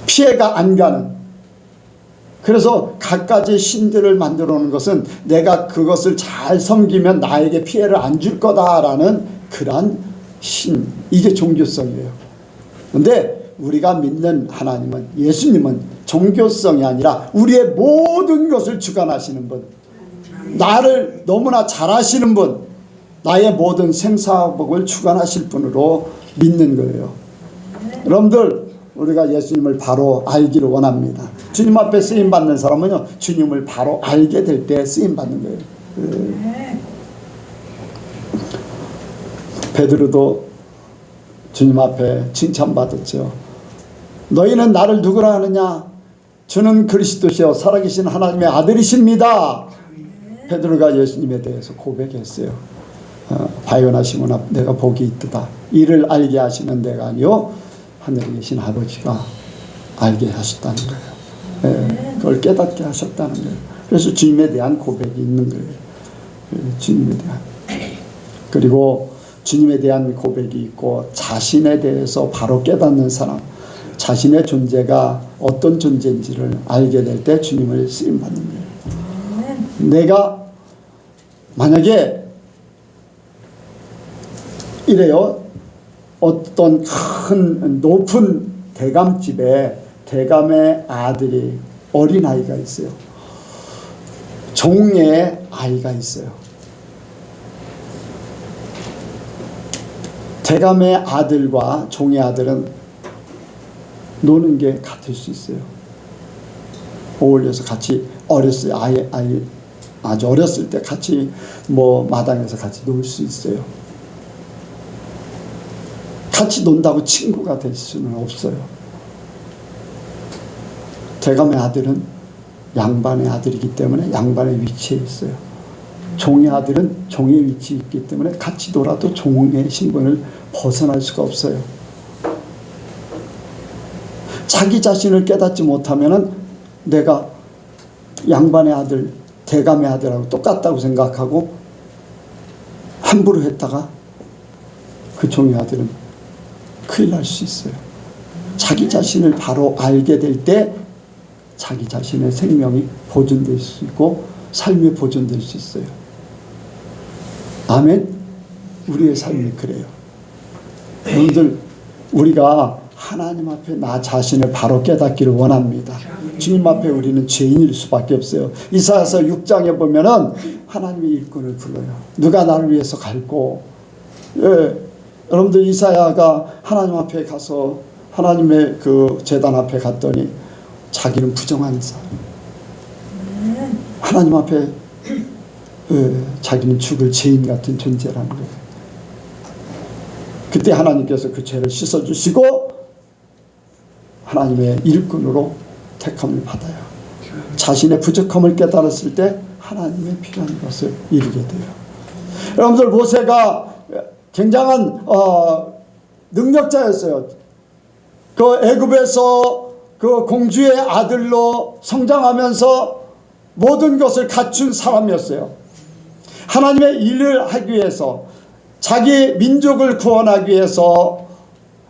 A: 피해가 안 가는. 그래서 갖가지 신들을 만들어 놓은 것은 내가 그것을 잘 섬기면 나에게 피해를 안 줄 거다라는 그러한 신, 이게 종교성이에요. 근데 우리가 믿는 하나님은, 예수님은 종교성이 아니라 우리의 모든 것을 주관하시는 분, 나를 너무나 잘 아시는 분, 나의 모든 생사복을 주관하실 분으로 믿는 거예요. 여러분들, 우리가 예수님을 바로 알기를 원합니다. 주님 앞에 쓰임받는 사람은요, 주님을 바로 알게 될 때 쓰임받는 거예요. 베드로도 주님 앞에 칭찬받았죠. 너희는 나를 누구라 하느냐? 주는 그리스도시요 살아계신 하나님의 아들이십니다. 베드로가 예수님에 대해서 고백했어요. 바요나 시몬아 내가 복이 있도다. 이를 알게 하시는 내가 아니요 하늘에 계신 아버지가 알게 하셨다는 거예요. 그걸 깨닫게 하셨다는 거예요. 그래서 주님에 대한 고백이 있는 거예요. 주님에 대한. 그리고 주님에 대한 고백이 있고 자신에 대해서 바로 깨닫는 사람, 자신의 존재가 어떤 존재인지를 알게 될 때 주님을 쓰임받는 거예요. 내가 만약에 이래요. 어떤 큰 높은 대감집에 대감의 아들이 어린아이가 있어요. 종의 아이가 있어요. 대감의 아들과 종의 아들은 노는 게 같을 수 있어요. 어울려서 같이 어렸을 아주 어렸을 때 같이 뭐 마당에서 같이 놀 수 있어요. 같이 논다고 친구가 될 수는 없어요. 대감의 아들은 양반의 아들이기 때문에 양반의 위치에 있어요. 종의 아들은 종의 위치에 있기 때문에 같이 놀아도 종의 신분을 벗어날 수가 없어요. 자기 자신을 깨닫지 못하면은 내가 양반의 아들, 대감의 아들하고 똑같다고 생각하고 함부로 했다가 그 종의 아들은 큰일 날 수 있어요. 자기 자신을 바로 알게 될 때 자기 자신의 생명이 보존될 수 있고 삶이 보존될 수 있어요. 아멘. 우리의 삶이 그래요. 여러분들 우리가 하나님 앞에 나 자신을 바로 깨닫기를 원합니다. 주님 앞에 우리는 죄인일 수밖에 없어요. 이사야서 6장에 보면은 하나님의 일꾼을 불러요. 누가 나를 위해서 갈고. 여러분들 이사야가 하나님 앞에 가서 하나님의 그 제단 앞에 갔더니 자기는 부정한 사람. 하나님 앞에 자기는 죽을 죄인 같은 존재라는 거예요. 그때 하나님께서 그 죄를 씻어주시고 하나님의 일꾼으로 택함을 받아요. 자신의 부족함을 깨달았을 때 하나님의 필요한 것을 이루게 돼요. 여러분들 모세가 굉장한 능력자였어요. 그 애굽에서 그 공주의 아들로 성장하면서 모든 것을 갖춘 사람이었어요. 하나님의 일을 하기 위해서 자기 민족을 구원하기 위해서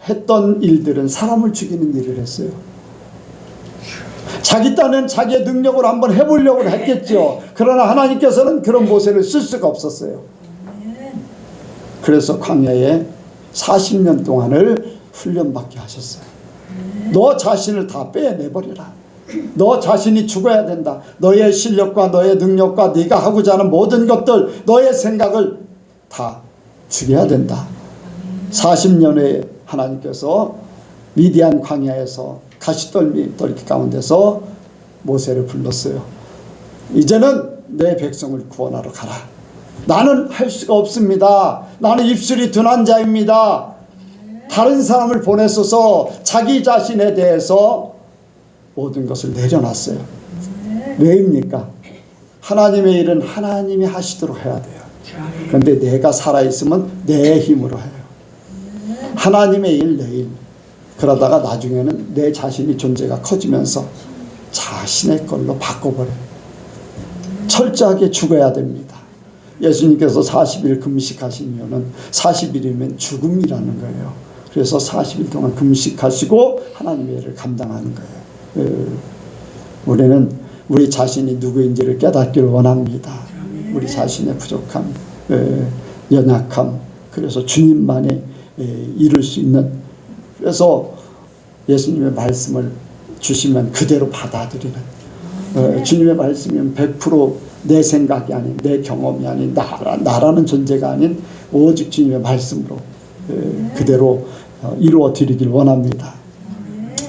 A: 했던 일들은 사람을 죽이는 일을 했어요. 자기 딴에는 자기의 능력으로 한번 해보려고 했겠죠. 그러나 하나님께서는 그런 모세를 쓸 수가 없었어요. 그래서 광야에 40년 동안을 훈련받게 하셨어요. 너 자신을 다 빼내버려라. 너 자신이 죽어야 된다. 너의 실력과 너의 능력과 네가 하고자 하는 모든 것들, 너의 생각을 다 죽여야 된다. 40년에 하나님께서 미디안 광야에서 가시떨미 덜기 가운데서 모세를 불렀어요. 이제는 내 백성을 구원하러 가라. 나는 할 수가 없습니다. 나는 입술이 둔한 자입니다. 다른 사람을 보내소서. 자기 자신에 대해서 모든 것을 내려놨어요. 왜입니까? 하나님의 일은 하나님이 하시도록 해야 돼요. 그런데 내가 살아있으면 내 힘으로 해요. 하나님의 일, 내 일. 그러다가 나중에는 내 자신이 존재가 커지면서 자신의 걸로 바꿔버려요. 철저하게 죽어야 됩니다. 예수님께서 40일 금식하신 이유는 40일이면 죽음이라는 거예요. 그래서 40일 동안 금식하시고 하나님의 일을 감당하는 거예요. 우리는 우리 자신이 누구인지를 깨닫기를 원합니다. 우리 자신의 부족함, 연약함, 그래서 주님만이 이룰 수 있는, 그래서 예수님의 말씀을 주시면 그대로 받아들이는, 주님의 말씀이면 100% 내 생각이 아닌, 내 경험이 아닌, 나라는 존재가 아닌 오직 주님의 말씀으로 그대로 이루어 드리길 원합니다.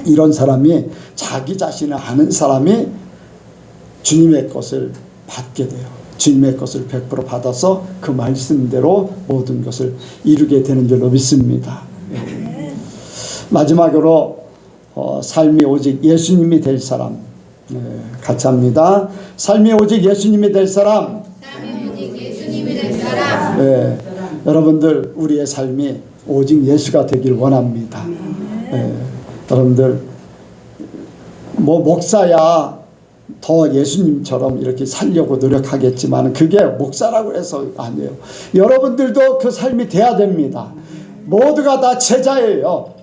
A: 이런 사람이, 자기 자신을 아는 사람이 주님의 것을 받게 돼요. 주님의 것을 100% 받아서 그 말씀대로 모든 것을 이루게 되는 줄로 믿습니다. 마지막으로 삶이 오직 예수님이 될 사람. 같이 합니다. 삶이 오직 예수님이 될 사람.
B: 삶이 오직 예수님이 될 사람.
A: 여러분들 우리의 삶이 오직 예수가 되길 원합니다. 여러분들 뭐 목사야 더 예수님처럼 이렇게 살려고 노력하겠지만 그게 목사라고 해서 아니에요. 여러분들도 그 삶이 돼야 됩니다. 모두가 다 제자예요.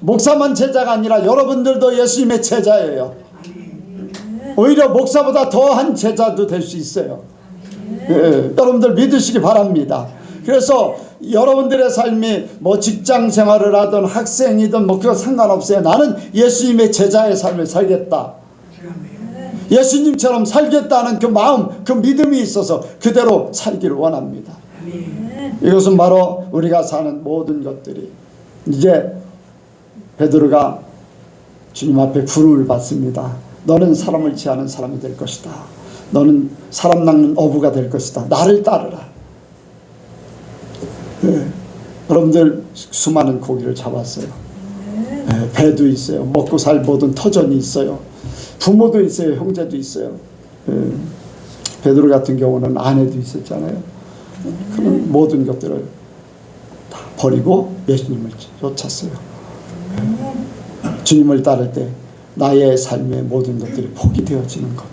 A: 목사만 제자가 아니라 여러분들도 예수님의 제자예요. 오히려 목사보다 더한 제자도 될 수 있어요. 여러분들 믿으시기 바랍니다. 그래서 여러분들의 삶이 뭐 직장 생활을 하든 학생이든 뭐 그거 상관없어요. 나는 예수님의 제자의 삶을 살겠다. 예수님처럼 살겠다는 그 마음, 그 믿음이 있어서 그대로 살기를 원합니다. 이것은 바로 우리가 사는 모든 것들이 이제 베드로가 주님 앞에 부름을 받습니다. 너는 사람을 취하는 사람이 될 것이다. 너는 사람 낚는 어부가 될 것이다. 나를 따르라. 여러분들 수많은 고기를 잡았어요. 배도 있어요. 먹고 살 모든 터전이 있어요. 부모도 있어요. 형제도 있어요. 베드로 같은 경우는 아내도 있었잖아요. 그런 모든 것들을 다 버리고 예수님을 쫓았어요. 주님을 따를 때 나의 삶의 모든 것들이 포기되어지는 것,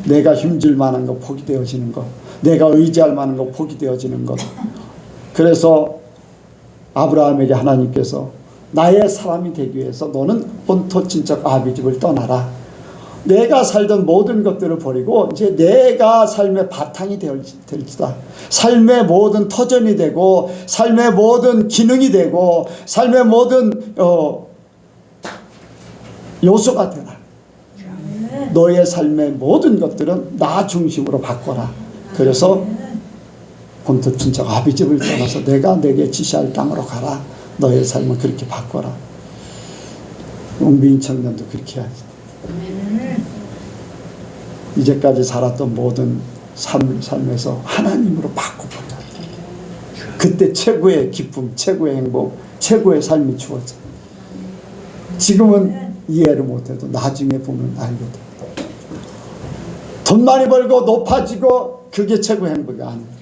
A: 내가 힘줄 만한 것 포기되어지는 것, 내가 의지할 만한 것 포기되어지는 것. 그래서 아브라함에게 하나님께서 나의 사람이 되기 위해서 너는 본토 친척 아비 집을 떠나라. 내가 살던 모든 것들을 버리고 이제 내가 삶의 바탕이 될지다. 삶의 모든 터전이 되고 삶의 모든 기능이 되고 삶의 모든 요소가 되라. 너의 삶의 모든 것들은 나 중심으로 바꿔라. 그래서 본토 친척 아비 집을 떠나서 내가 내게 지시할 땅으로 가라. 너의 삶을 그렇게 바꿔라. 웅빈 청년도 그렇게 해야지. 이제까지 살았던 모든 삶에서 하나님으로 바꿔버려야 돼. 그때 최고의 기쁨, 최고의 행복, 최고의 삶이 주어져. 지금은 이해를 못해도 나중에 보면 알게 돼. 돈 많이 벌고 높아지고 그게 최고의 행복이 아니에요.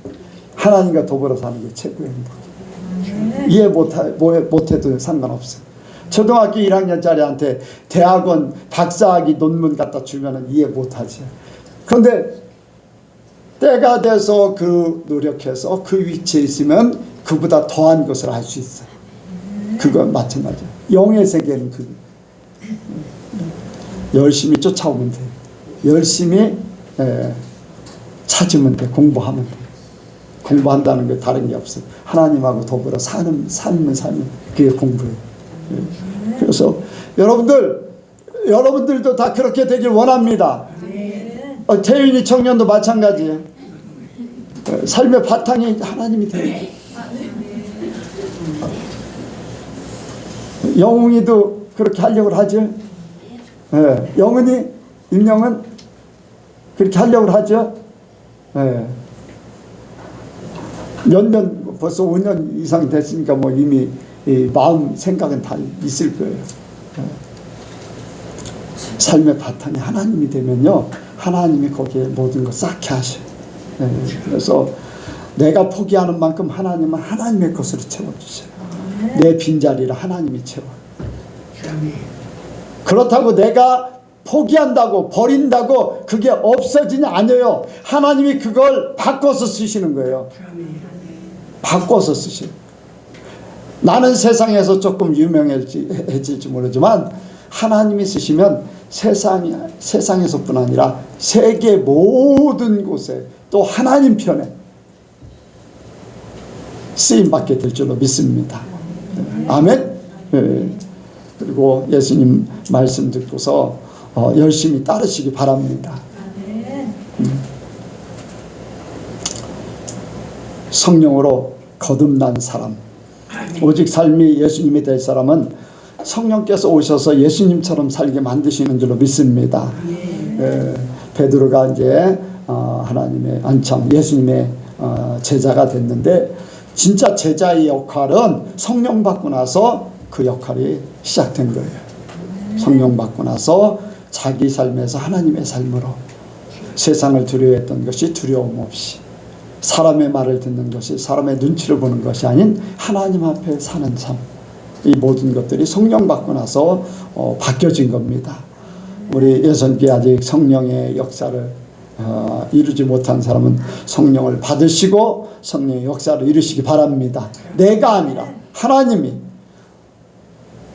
A: 하나님과 더불어 사는 게 최고의 행복이에요. 이해 못해도 상관없어요. 초등학교 1학년짜리한테 대학원 박사학위 논문 갖다 주면 이해 못하지. 그런데 때가 돼서 그 노력해서 그 위치에 있으면 그보다 더한 것을 알 수 있어요. 그건 마찬가지예요. 영의 세계는 그 열심히 쫓아오면 돼요. 열심히 찾으면 돼. 공부하면 돼. 공부한다는 게 다른 게 없어요. 하나님하고 더불어 사는 삶은 그게 공부예요. 그래서 여러분들도 다 그렇게 되길 원합니다. 태윤이 청년도 마찬가지예요. 삶의 바탕이 하나님이 돼요. 영웅이도 그렇게 하려고 하죠. 영은이, 임영은 그렇게 하려고 하죠. 몇 년, 벌써 5년 이상 됐으니까 뭐 이미 마음 생각은 다 있을 거예요. 삶의 바탕이 하나님이 되면요, 하나님이 거기에 모든 걸 쌓게 하셔요. 그래서 내가 포기하는 만큼 하나님은 하나님의 것으로 채워주세요. 내 빈자리를 하나님이 채워요. 그렇다고 내가 포기한다고 버린다고 그게 없어지지 않아요. 하나님이 그걸 바꿔서 쓰시는 거예요. 바꿔서 쓰시는. 나는 세상에서 조금 유명해질지 모르지만 하나님이 쓰시면 세상에서뿐 아니라 세계 모든 곳에 또 하나님 편에 쓰임받게 될 줄로 믿습니다. 아멘. 그리고 예수님 말씀 듣고서 열심히 따르시기 바랍니다. 성령으로 거듭난 사람, 오직 삶이 예수님이 될 사람은 성령께서 오셔서 예수님처럼 살게 만드시는 줄로 믿습니다. 베드로가 이제 하나님의 안참 예수님의 제자가 됐는데 진짜 제자의 역할은 성령 받고 나서 그 역할이 시작된 거예요. 성령 받고 나서 자기 삶에서 하나님의 삶으로 세상을 두려워했던 것이 두려움 없이, 사람의 말을 듣는 것이 사람의 눈치를 보는 것이 아닌 하나님 앞에 사는 삶, 이 모든 것들이 성령 받고 나서 바뀌어진 겁니다. 우리 예선께 아직 성령의 역사를 이루지 못한 사람은 성령을 받으시고 성령의 역사를 이루시기 바랍니다. 내가 아니라 하나님이,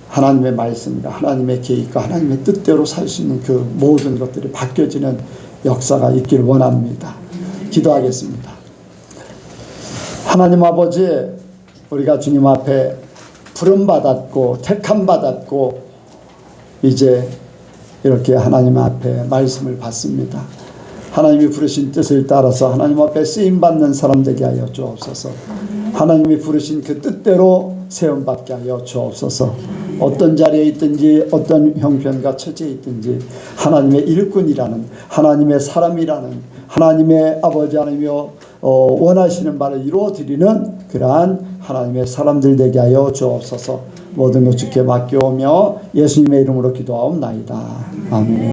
A: 하나님의 말씀과 하나님의 계획과 하나님의 뜻대로 살 수 있는 그 모든 것들이 바뀌어지는 역사가 있기를 원합니다. 기도하겠습니다. 하나님 아버지, 우리가 주님 앞에 부름받았고 택함받았고 이제 이렇게 하나님 앞에 말씀을 받습니다. 하나님이 부르신 뜻을 따라서 하나님 앞에 쓰임받는 사람 되게 하여 주옵소서. 하나님이 부르신 그 뜻대로 세움받게 하여 주옵소서. 어떤 자리에 있든지 어떤 형편과 처지에 있든지 하나님의 일꾼이라는, 하나님의 사람이라는, 하나님의 아버지 하나님이여 원하시는 바를 이루어드리는 그러한 하나님의 사람들 되게 하여 주옵소서. 모든 것 주께 맡겨오며 예수님의 이름으로 기도하옵나이다. 아멘.